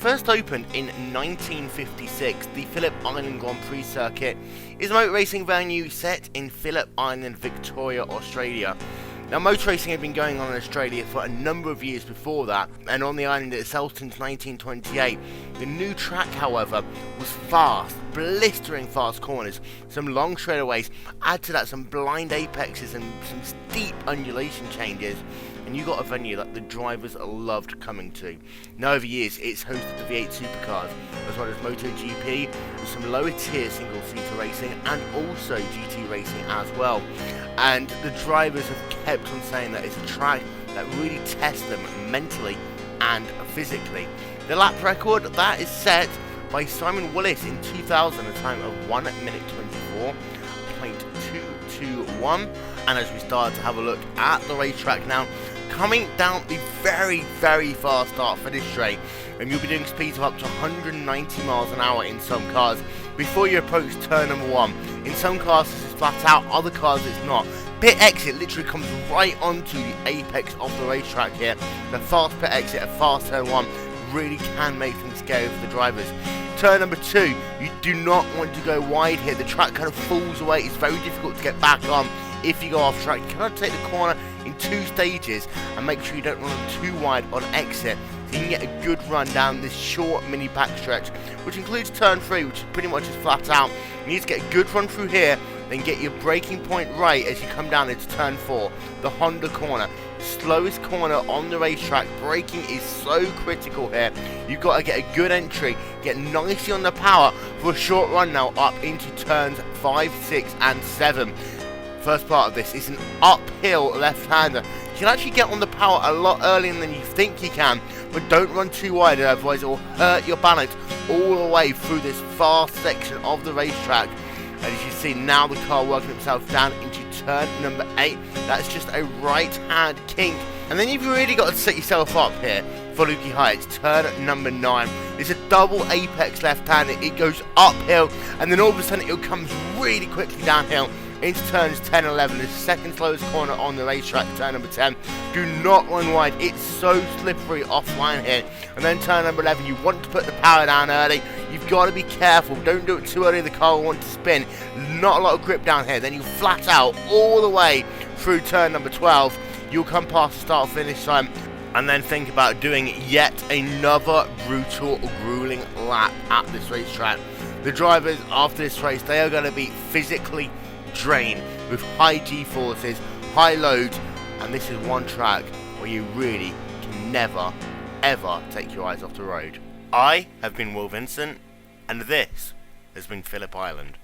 First opened in 1956, the Phillip Island Grand Prix circuit is a motor racing venue set in Phillip Island, Victoria, Australia. Now, motor racing had been going on in Australia for a number of years before that, and on the island itself since 1928. The new track, however, was fast, blistering fast corners, some long straightaways, add to that some blind apexes and some steep undulation changes, and you got a venue that the drivers loved coming to. Now, over years, it's hosted the V8 supercars, as well as MotoGP, some lower tier single-seater racing, and also GT racing as well. And the drivers have kept on saying that it's a track that really tests them mentally and physically. The lap record, that is set by Simon Willis in 2000, a time of 1 minute 24.221. And as we start to have a look at the racetrack now, coming down the very, very fast start-finish straight, and you'll be doing speeds of up to 190 miles an hour in some cars before you approach turn number 1. In some cars this is flat out, other cars it's not. Pit exit literally comes right onto the apex of the racetrack here. The fast pit exit at fast turn 1 really can make things scary for the drivers. Turn number 2, you do not want to go wide here. The track kind of falls away. It's very difficult to get back on if you go off track. You cannot take the corner in 2 stages, and make sure you don't run too wide on exit, so you can get a good run down this short mini backstretch, which includes turn 3, which is pretty much just flat out. You need to get a good run through here, then get your braking point right as you come down into turn 4, the Honda corner. Slowest corner on the racetrack. Braking is so critical here. You've got to get a good entry, get nicely on the power for a short run now up into turns 5, 6 and 7. First part of this is an uphill left-hander. You can actually get on the power a lot earlier than you think you can, but don't run too wide, otherwise it will hurt your balance all the way through this fast section of the racetrack. And as you see now, the car working itself down into turn number 8. That's just a right-hand kink, and then you've really got to set yourself up here for Lukey Heights, turn number 9. It's a double apex left-hander. It goes uphill, and then all of a sudden it comes really quickly downhill into turns 10 and 11, the second slowest corner on the racetrack, turn number 10. Do not run wide, it's so slippery offline here. And then turn number 11, you want to put the power down early. You've got to be careful, don't do it too early, the car will want to spin. Not a lot of grip down here, then you flat out all the way through turn number 12. You'll come past the start finish time, and then think about doing yet another brutal, grueling lap at this racetrack. The drivers after this race, they are going to be physically drained with high G-forces, high loads, and this is one track where you really can never, ever take your eyes off the road. I have been Will Vincent, and this has been Phillip Island.